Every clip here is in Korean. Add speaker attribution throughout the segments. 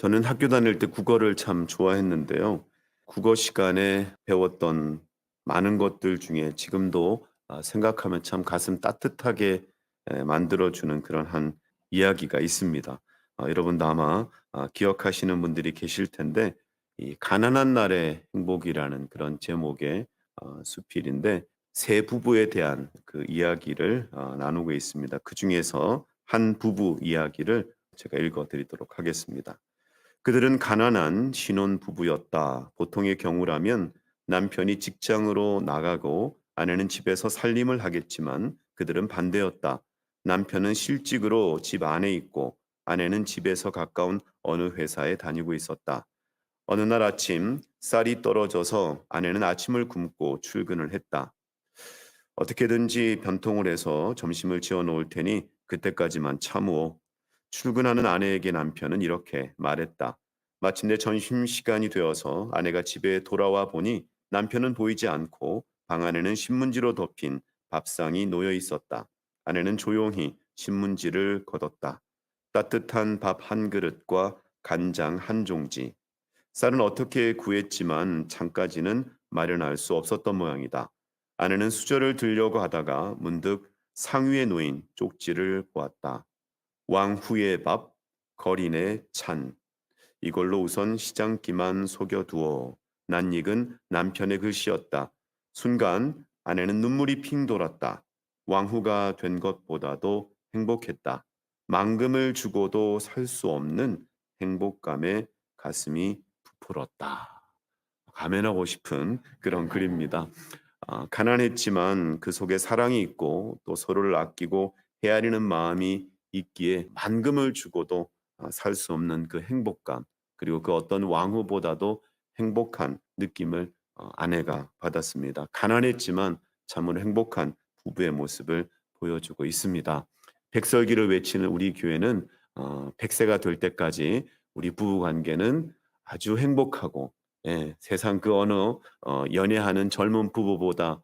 Speaker 1: 저는 학교 다닐 때 국어를 참 좋아했는데요. 국어 시간에 배웠던 많은 것들 중에 지금도 생각하면 참 가슴 따뜻하게 만들어주는 그런 한 이야기가 있습니다. 여러분도 아마 기억하시는 분들이 계실 텐데 이 가난한 날의 행복이라는 그런 제목의 수필인데 세 부부에 대한 그 이야기를 나누고 있습니다. 그중에서 한 부부 이야기를 제가 읽어 드리도록 하겠습니다. 그들은 가난한 신혼 부부였다. 보통의 경우라면 남편이 직장으로 나가고 아내는 집에서 살림을 하겠지만 그들은 반대였다. 남편은 실직으로 집 안에 있고 아내는 집에서 가까운 어느 회사에 다니고 있었다. 어느 날 아침 쌀이 떨어져서 아내는 아침을 굶고 출근을 했다. 어떻게든지 변통을 해서 점심을 지어 놓을 테니 그때까지만 참으오. 출근하는 아내에게 남편은 이렇게 말했다. 마침내 점심시간이 되어서 아내가 집에 돌아와 보니 남편은 보이지 않고 방 안에는 신문지로 덮인 밥상이 놓여 있었다. 아내는 조용히 신문지를 걷었다. 따뜻한 밥 한 그릇과 간장 한 종지. 쌀은 어떻게 구했지만 장까지는 마련할 수 없었던 모양이다. 아내는 수저를 들려고 하다가 문득 상위에 놓인 쪽지를 보았다. 왕후의 밥, 거린의 찬. 이걸로 우선 시장기만 속여두어. 낯익은 남편의 글씨였다. 순간 아내는 눈물이 핑 돌았다. 왕후가 된 것보다도 행복했다. 만금을 주고도 살 수 없는 행복감에 가슴이 부풀었다. 감탄하고 싶은 그런 글입니다. 가난했지만 그 속에 사랑이 있고 또 서로를 아끼고 헤아리는 마음이 있기에 만금을 주고도 살 수 없는 그 행복감, 그리고 그 어떤 왕후보다도 행복한 느낌을 아내가 받았습니다. 가난했지만 참으로 행복한 부부의 모습을 보여주고 있습니다. 백설기를 외치는 우리 교회는 100세가 될 때까지 우리 부부 관계는 아주 행복하고, 예, 세상 그 어느 연애하는 젊은 부부보다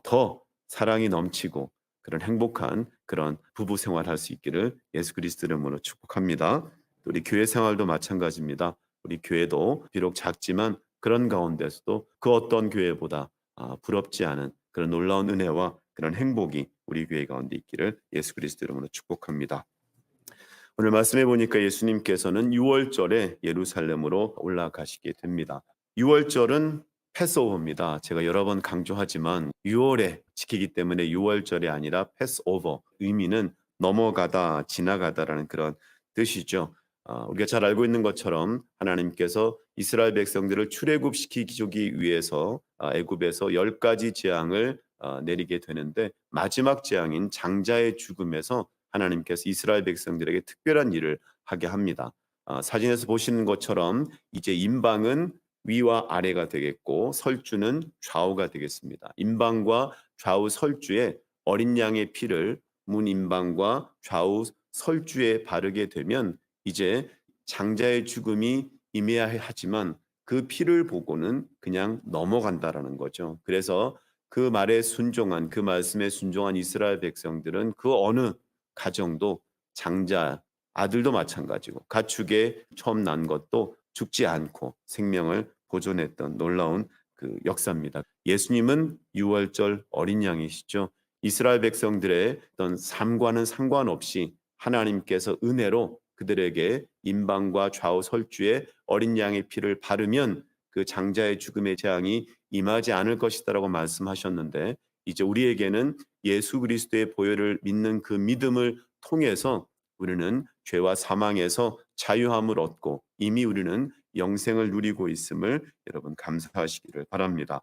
Speaker 1: 더 사랑이 넘치고 그런 행복한 그런 부부 생활할 수 있기를 예수 그리스도 이름으로 축복합니다. 또 우리 교회 생활도 마찬가지입니다. 우리 교회도 비록 작지만 그런 가운데서도 그 어떤 교회보다 부럽지 않은 그런 놀라운 은혜와 그런 행복이 우리 교회 가운데 있기를 예수 그리스도 이름으로 축복합니다. 오늘 말씀해 보니까 예수님께서는 6월절에 예루살렘으로 올라가시게 됩니다. 6월절은 패스오버입니다. 제가 여러 번 강조하지만 6월에 지키기 때문에 6월절이 아니라 패스오버, 의미는 넘어가다, 지나가다라는 그런 뜻이죠. 우리가 잘 알고 있는 것처럼 하나님께서 이스라엘 백성들을 출애굽시키기 위해서 애굽에서 10가지 재앙을 내리게 되는데, 마지막 재앙인 장자의 죽음에서 하나님께서 이스라엘 백성들에게 특별한 일을 하게 합니다. 사진에서 보시는 것처럼 이제 임방은 위와 아래가 되겠고 설주는 좌우가 되겠습니다. 임방과 좌우 설주에 어린 양의 피를 문 임방과 좌우 설주에 바르게 되면 이제 장자의 죽음이 임해야 하지만 그 피를 보고는 그냥 넘어간다라는 거죠. 그래서 그 말에 순종한, 그 말씀에 순종한 이스라엘 백성들은 그 어느 가정도, 장자 아들도 마찬가지고 가축에 처음 난 것도 죽지 않고 생명을 보존했던 놀라운 그 역사입니다. 예수님은 6월절 어린 양이시죠. 이스라엘 백성들의 어떤 삶과는 상관없이 하나님께서 은혜로 그들에게 임방과 좌우 설주에 어린 양의 피를 바르면 그 장자의 죽음의 재앙이 임하지 않을 것이다라고 말씀하셨는데, 이제 우리에게는 예수 그리스도의 보혈을 믿는 그 믿음을 통해서 우리는 죄와 사망에서 자유함을 얻고 이미 우리는 영생을 누리고 있음을 여러분 감사하시기를 바랍니다.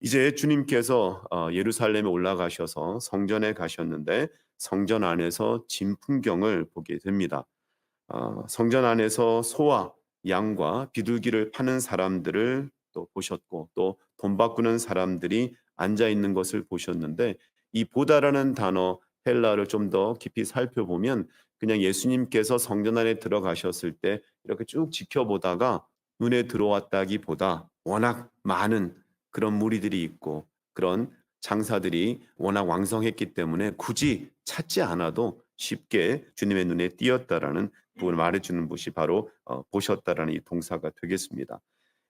Speaker 1: 이제 주님께서 예루살렘에 올라가셔서 성전에 가셨는데 성전 안에서 진 풍경을 보게 됩니다. 성전 안에서 소와 양과 비둘기를 파는 사람들을 또 보셨고, 또 돈 바꾸는 사람들이 앉아 있는 것을 보셨는데, 이 보다라는 단어 헬라를 좀 더 깊이 살펴보면 그냥 예수님께서 성전 안에 들어가셨을 때 이렇게 쭉 지켜보다가 눈에 들어왔다기보다 워낙 많은 그런 무리들이 있고 그런 장사들이 워낙 왕성했기 때문에 굳이 찾지 않아도 쉽게 주님의 눈에 띄었다라는 부분을 말해주는 것이 바로 보셨다라는 이 동사가 되겠습니다.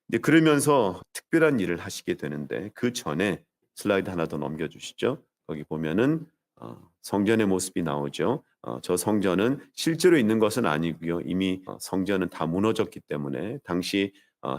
Speaker 1: 이제 그러면서 특별한 일을 하시게 되는데 그 전에 슬라이드 하나 더 넘겨주시죠. 거기 보면은 성전의 모습이 나오죠. 저 성전은 실제로 있는 것은 아니고요. 이미 성전은 다 무너졌기 때문에 당시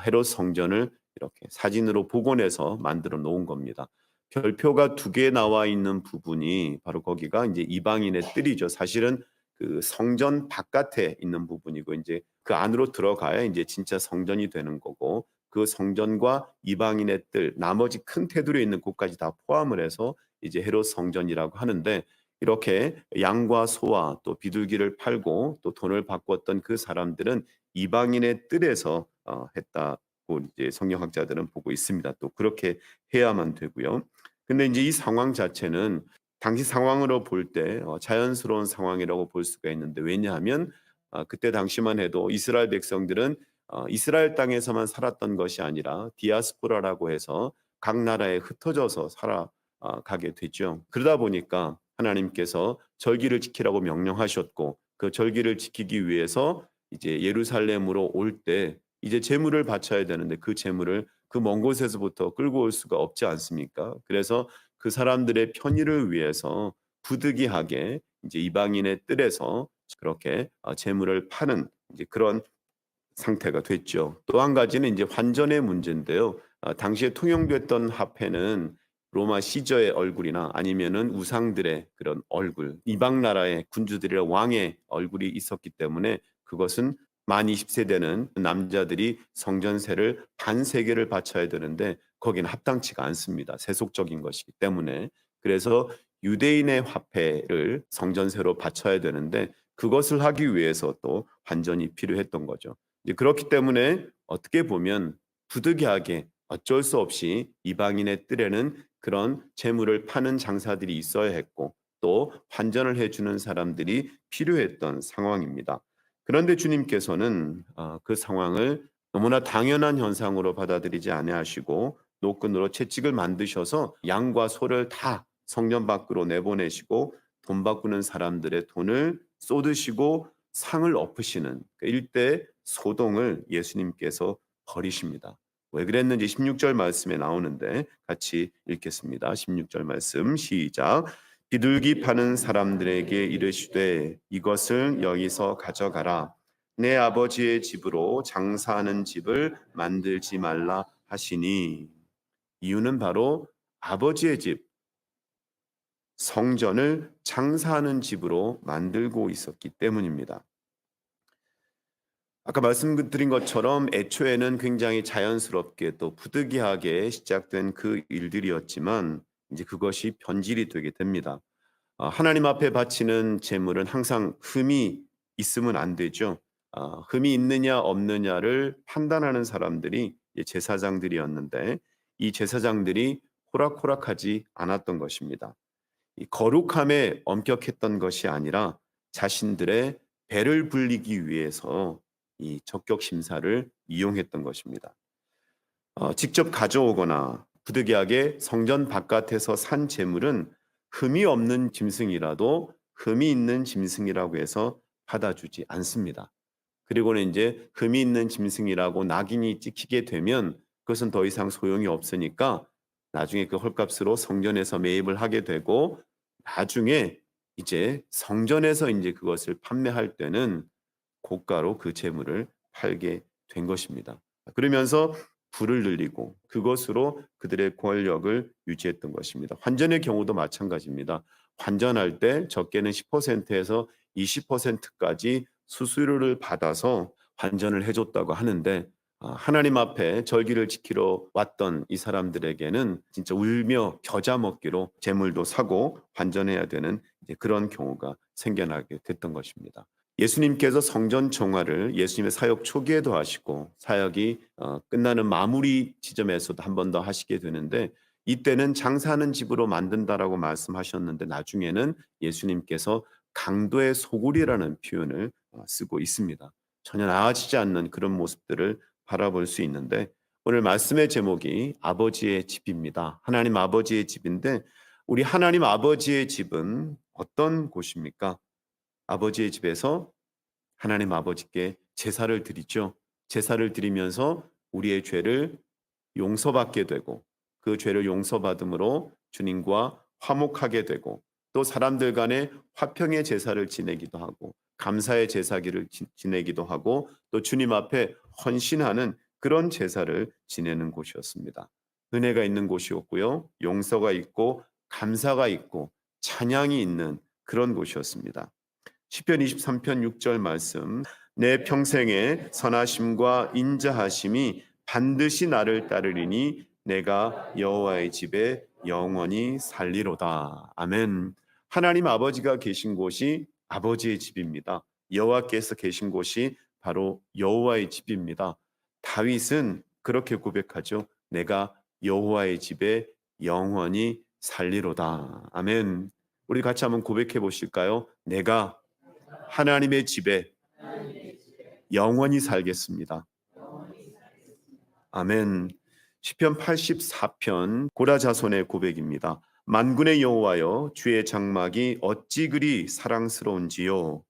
Speaker 1: 헤롯 성전을 이렇게 사진으로 복원해서 만들어 놓은 겁니다. 별표가 두 개 나와 있는 부분이 바로 거기가 이제 이방인의 뜰이죠. 사실은 그 성전 바깥에 있는 부분이고 이제 그 안으로 들어가야 이제 진짜 성전이 되는 거고 그 성전과 이방인의 뜰, 나머지 큰 테두리에 있는 곳까지 다 포함을 해서 이제 헤롯 성전이라고 하는데 이렇게 양과 소와 또 비둘기를 팔고 또 돈을 바꿨던 그 사람들은 이방인의 뜰에서 했다고 이제 성경학자들은 보고 있습니다. 또 그렇게 해야만 되고요. 근데 이제 이 상황 자체는 당시 상황으로 볼 때 자연스러운 상황이라고 볼 수가 있는데 왜냐하면 그때 당시만 해도 이스라엘 백성들은 이스라엘 땅에서만 살았던 것이 아니라 디아스포라라고 해서 각 나라에 흩어져서 살아가게 되죠. 그러다 보니까 하나님께서 절기를 지키라고 명령하셨고 그 절기를 지키기 위해서 이제 예루살렘으로 올 때 이제 제물을 바쳐야 되는데 그 제물을 그 먼 곳에서부터 끌고 올 수가 없지 않습니까? 그래서 그 사람들의 편의를 위해서 부득이하게 이제 이방인의 뜰에서 그렇게 제물을 파는 이제 그런 상태가 됐죠. 또 한 가지는 이제 환전의 문제인데요. 당시에 통용됐던 화폐는 로마 시저의 얼굴이나 아니면은 우상들의 그런 얼굴, 이방 나라의 군주들의 왕의 얼굴이 있었기 때문에 그것은 만 20세 되는 남자들이 성전세를 반세계를 바쳐야 되는데 거기는 합당치가 않습니다. 세속적인 것이기 때문에. 그래서 유대인의 화폐를 성전세로 바쳐야 되는데 그것을 하기 위해서 또 환전이 필요했던 거죠. 그렇기 때문에 어떻게 보면 부득이하게 어쩔 수 없이 이방인의 뜰에는 그런 재물을 파는 장사들이 있어야 했고 또 환전을 해주는 사람들이 필요했던 상황입니다. 그런데 주님께서는 그 상황을 너무나 당연한 현상으로 받아들이지 아니하시고 노끈으로 채찍을 만드셔서 양과 소를 다 성전 밖으로 내보내시고 돈 바꾸는 사람들의 돈을 쏟으시고 상을 엎으시는 일대 소동을 예수님께서 벌이십니다. 왜 그랬는지 16절 말씀에 나오는데 같이 읽겠습니다. 16절 말씀 시작. 비둘기 파는 사람들에게 이르시되 이것을 여기서 가져가라. 내 아버지의 집으로 장사하는 집을 만들지 말라 하시니 이유는 바로 아버지의 집 성전을 장사하는 집으로 만들고 있었기 때문입니다. 아까 말씀드린 것처럼 애초에는 굉장히 자연스럽게 또 부득이하게 시작된 그 일들이었지만 이제 그것이 변질이 되게 됩니다. 하나님 앞에 바치는 제물은 항상 흠이 있으면 안 되죠. 흠이 있느냐 없느냐를 판단하는 사람들이 제사장들이었는데 이 제사장들이 호락호락하지 않았던 것입니다. 이 거룩함에 엄격했던 것이 아니라 자신들의 배를 불리기 위해서 이 적격 심사를 이용했던 것입니다. 직접 가져오거나 부득이하게 성전 바깥에서 산 재물은 흠이 없는 짐승이라도 흠이 있는 짐승이라고 해서 받아주지 않습니다. 그리고는 이제 흠이 있는 짐승이라고 낙인이 찍히게 되면 그것은 더 이상 소용이 없으니까 나중에 그 헐값으로 성전에서 매입을 하게 되고 나중에 이제 성전에서 이제 그것을 판매할 때는 고가로 그 재물을 팔게 된 것입니다. 그러면서 부를 늘리고 그것으로 그들의 권력을 유지했던 것입니다. 환전의 경우도 마찬가지입니다. 환전할 때 적게는 10%에서 20%까지 수수료를 받아서 환전을 해줬다고 하는데 하나님 앞에 절기를 지키러 왔던 이 사람들에게는 진짜 울며 겨자 먹기로 재물도 사고 환전해야 되는 이제 그런 경우가 생겨나게 됐던 것입니다. 예수님께서 성전 정화를 예수님의 사역 초기에도 하시고 사역이 끝나는 마무리 지점에서도 한 번 더 하시게 되는데 이때는 장사하는 집으로 만든다라고 말씀하셨는데 나중에는 예수님께서 강도의 소굴이라는 표현을 쓰고 있습니다. 전혀 나아지지 않는 그런 모습들을 바라볼 수 있는데 오늘 말씀의 제목이 아버지의 집입니다. 하나님 아버지의 집인데 우리 하나님 아버지의 집은 어떤 곳입니까? 아버지의 집에서 하나님 아버지께 제사를 드리죠. 제사를 드리면서 우리의 죄를 용서받게 되고 그 죄를 용서받음으로 주님과 화목하게 되고 또 사람들 간에 화평의 제사를 지내기도 하고 감사의 제사기를 지내기도 하고 또 주님 앞에 헌신하는 그런 제사를 지내는 곳이었습니다. 은혜가 있는 곳이었고요. 용서가 있고 감사가 있고 찬양이 있는 그런 곳이었습니다. 시편 23편 6절 말씀 내 평생에 선하심과 인자하심이 반드시 나를 따르리니 내가 여호와의 집에 영원히 살리로다. 아멘. 하나님 아버지가 계신 곳이 아버지의 집입니다. 여호와께서 계신 곳이 바로 여호와의 집입니다. 다윗은 그렇게 고백하죠. 내가 여호와의 집에 영원히 살리로다. 아멘. 우리 같이 한번 고백해 보실까요? 내가 하나님의 집에 영원히 살겠습니다. 아멘. 시편 84편 고라자손의 고백입니다. 만군의 여호와여 주의 장막이 어찌 그리 사랑스러운지요.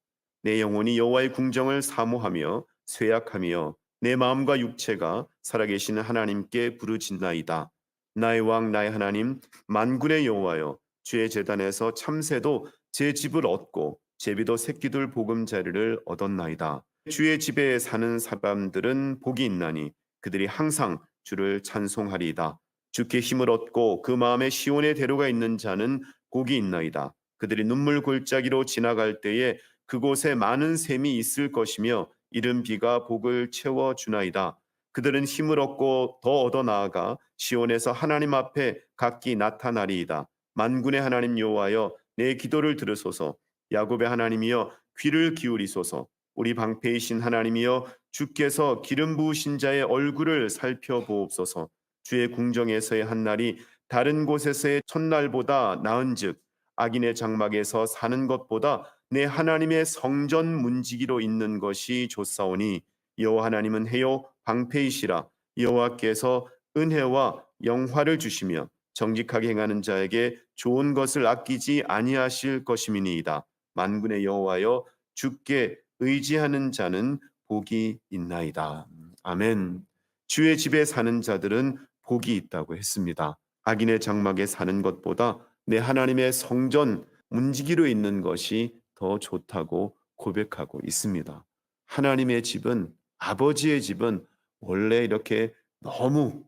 Speaker 1: 내 영혼이 여호와의 궁정을 사모하며 쇠약하며 내 마음과 육체가 살아계시는 하나님께 부르짖나이다. 나의 왕 나의 하나님 만군의 여호와여 주의 제단에서 참새도 제 집을 얻고 제비도 새끼들 보금자리를 얻었나이다. 주의 집에 사는 사람들은 복이 있나니 그들이 항상 주를 찬송하리이다. 주께 힘을 얻고 그 마음에 시온의 대로가 있는 자는 복이 있나이다. 그들이 눈물 골짜기로 지나갈 때에 그곳에 많은 샘이 있을 것이며 이른 비가 복을 채워 주나이다. 그들은 힘을 얻고 더 얻어 나아가 시온에서 하나님 앞에 각기 나타나리이다. 만군의 하나님 여호와여 내 기도를 들으소서. 야곱의 하나님이여 귀를 기울이소서. 우리 방패이신 하나님이여 주께서 기름 부으신 자의 얼굴을 살펴보옵소서. 주의 궁정에서의 한 날이 다른 곳에서의 첫날보다 나은즉 악인의 장막에서 사는 것보다 내 하나님의 성전 문지기로 있는 것이 좋사오니 여호와 하나님은 해요 방패이시라. 여호와께서 은혜와 영화를 주시며 정직하게 행하는 자에게 좋은 것을 아끼지 아니하실 것임이니이다. 만군의 여호와여 주께 의지하는 자는 복이 있나이다. 아멘. 주의 집에 사는 자들은 복이 있다고 했습니다. 악인의 장막에 사는 것보다 내 하나님의 성전 문지기로 있는 것이 더 좋다고 고백하고 있습니다. 하나님의 집은 아버지의 집은 원래 이렇게 너무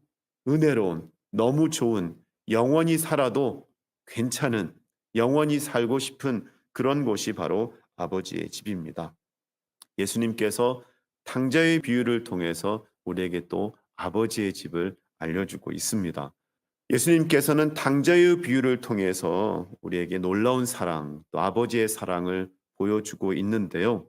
Speaker 1: 은혜로운 너무 좋은 영원히 살아도 괜찮은 영원히 살고 싶은 그런 곳이 바로 아버지의 집입니다. 예수님께서 탕자의 비유를 통해서 우리에게 또 아버지의 집을 알려주고 있습니다. 예수님께서는 탕자의 비유를 통해서 우리에게 놀라운 사랑, 또 아버지의 사랑을 보여주고 있는데요.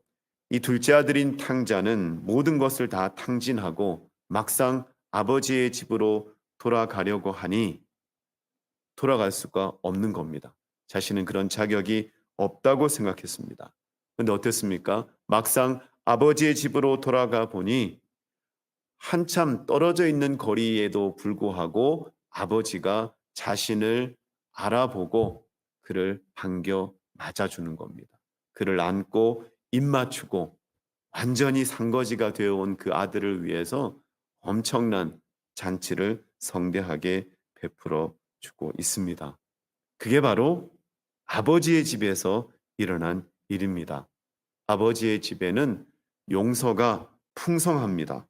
Speaker 1: 이 둘째 아들인 탕자는 모든 것을 다 탕진하고 막상 아버지의 집으로 돌아가려고 하니 돌아갈 수가 없는 겁니다. 자신은 그런 자격이 없다고 생각했습니다. 그런데 어땠습니까? 막상 아버지의 집으로 돌아가 보니 한참 떨어져 있는 거리에도 불구하고 아버지가 자신을 알아보고 그를 반겨 맞아주는 겁니다. 그를 안고 입 맞추고 완전히 상거지가 되어온 그 아들을 위해서 엄청난 잔치를 성대하게 베풀어 주고 있습니다. 그게 바로 아버지의 집에서 일어난 일입니다. 아버지의 집에는 용서가 풍성합니다.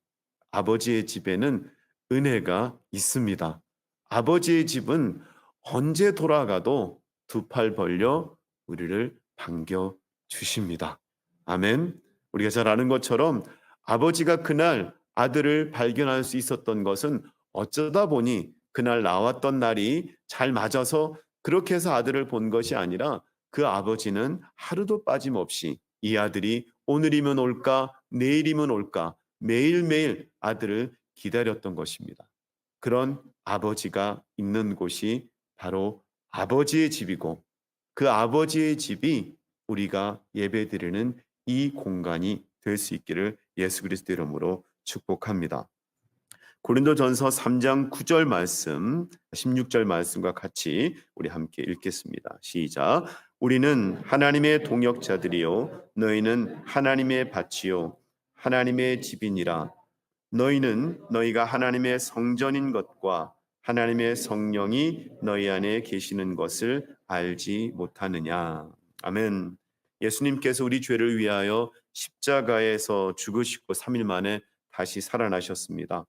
Speaker 1: 아버지의 집에는 은혜가 있습니다. 아버지의 집은 언제 돌아가도 두 팔 벌려 우리를 반겨 주십니다. 아멘. 우리가 잘 아는 것처럼 아버지가 그날 아들을 발견할 수 있었던 것은 어쩌다 보니 그날 나왔던 날이 잘 맞아서 그렇게 해서 아들을 본 것이 아니라 그 아버지는 하루도 빠짐없이 이 아들이 오늘이면 올까 내일이면 올까 매일매일 아들을 기다렸던 것입니다. 그런 아버지가 있는 곳이 바로 아버지의 집이고 그 아버지의 집이 우리가 예배드리는 이 공간이 될 수 있기를 예수 그리스도 이름으로 축복합니다. 고린도전서 3장 9절 말씀, 16절 말씀과 같이 우리 함께 읽겠습니다. 시작. 우리는 하나님의 동역자들이요 너희는 하나님의 밭이요 하나님의 집이니라. 너희는 너희가 하나님의 성전인 것과 하나님의 성령이 너희 안에 계시는 것을 알지 못하느냐. 아멘. 예수님께서 우리 죄를 위하여 십자가에서 죽으시고 3일 만에 다시 살아나셨습니다.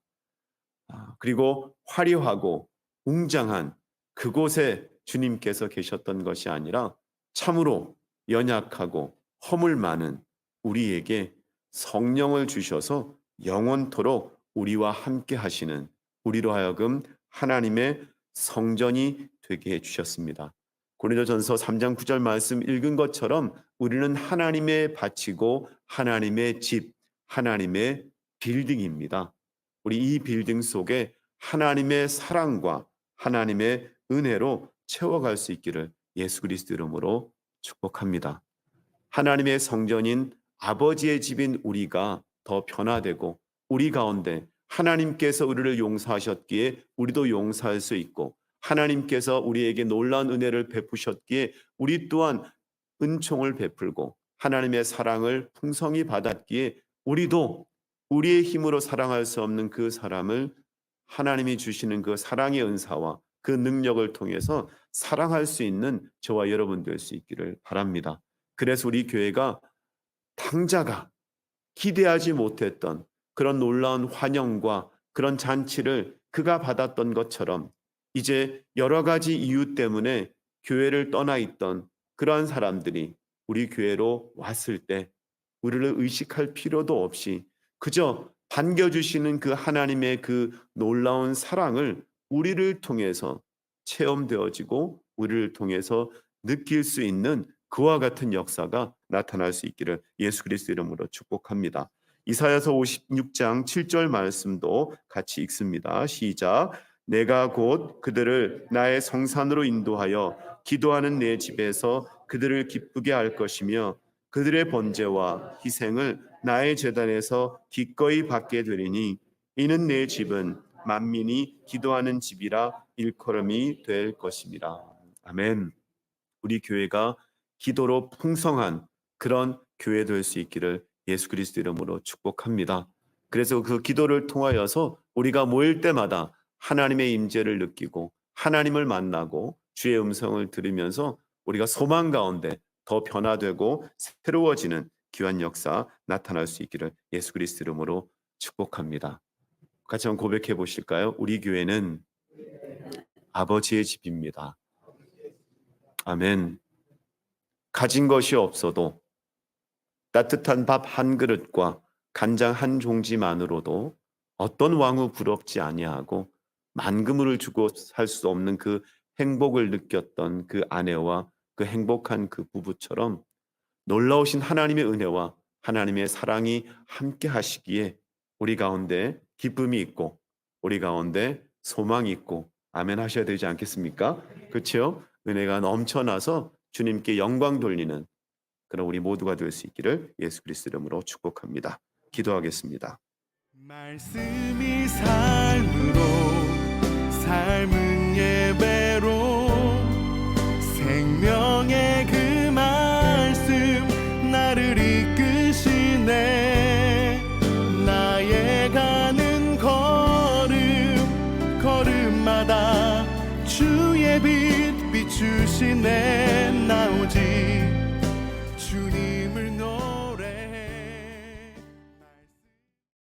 Speaker 1: 그리고 화려하고 웅장한 그곳에 주님께서 계셨던 것이 아니라 참으로 연약하고 허물 많은 우리에게 성령을 주셔서 영원토록 우리와 함께 하시는, 우리로 하여금 하나님의 성전이 되게 해주셨습니다. 고린도전서 3장 9절 말씀 읽은 것처럼 우리는 하나님의 밭이고 하나님의 집, 하나님의 빌딩입니다. 우리 이 빌딩 속에 하나님의 사랑과 하나님의 은혜로 채워갈 수 있기를 예수 그리스도 이름으로 축복합니다. 하나님의 성전인 아버지의 집인 우리가 더 변화되고 우리 가운데 하나님께서 우리를 용서하셨기에 우리도 용서할 수 있고, 하나님께서 우리에게 놀라운 은혜를 베푸셨기에 우리 또한 은총을 베풀고 하나님의 사랑을 풍성히 받았기에 우리도 우리의 힘으로 사랑할 수 없는 그 사람을 하나님이 주시는 그 사랑의 은사와 그 능력을 통해서 사랑할 수 있는 저와 여러분 될 수 있기를 바랍니다. 그래서 우리 교회가 당자가 기대하지 못했던 그런 놀라운 환영과 그런 잔치를 그가 받았던 것처럼 이제 여러 가지 이유 때문에 교회를 떠나 있던 그러한 사람들이 우리 교회로 왔을 때 우리를 의식할 필요도 없이 그저 반겨주시는 그 하나님의 그 놀라운 사랑을 우리를 통해서 체험되어지고 우리를 통해서 느낄 수 있는 그와 같은 역사가 나타날 수 있기를 예수 그리스도 이름으로 축복합니다. 이사야서 56장 7절 말씀도 같이 읽습니다. 시작. 내가 곧 그들을 나의 성산으로 인도하여 기도하는 내 집에서 그들을 기쁘게 할 것이며 그들의 번제와 희생을 나의 제단에서 기꺼이 받게 되리니 이는 내 집은 만민이 기도하는 집이라 일컬음이 될 것입니다. 아멘. 우리 교회가 기도로 풍성한 그런 교회 될 수 있기를 예수 그리스도 이름으로 축복합니다. 그래서 그 기도를 통하여서 우리가 모일 때마다 하나님의 임재를 느끼고 하나님을 만나고 주의 음성을 들으면서 우리가 소망 가운데 더 변화되고 새로워지는 귀한 역사 나타날 수 있기를 예수 그리스도 이름으로 축복합니다. 같이 한번 고백해 보실까요? 우리 교회는 아버지의 집입니다. 아멘. 가진 것이 없어도 따뜻한 밥 한 그릇과 간장 한 종지만으로도 어떤 왕후 부럽지 아니하고 만금을 주고 살 수 없는 그 행복을 느꼈던 그 아내와 그 행복한 그 부부처럼 놀라우신 하나님의 은혜와 하나님의 사랑이 함께 하시기에 우리 가운데 기쁨이 있고 우리 가운데 소망이 있고 아멘 하셔야 되지 않겠습니까? 그렇죠? 은혜가 넘쳐나서 주님께 영광 돌리는 그런 우리 모두가 될 수 있기를 예수 그리스도 이름으로 축복합니다. 기도하겠습니다.
Speaker 2: 말씀이 삶으로 삶은 예배로 생명의 그 말씀 나를 이끄시네. 나의 가는 걸음마다 주의 빛 비추시네. 나 오직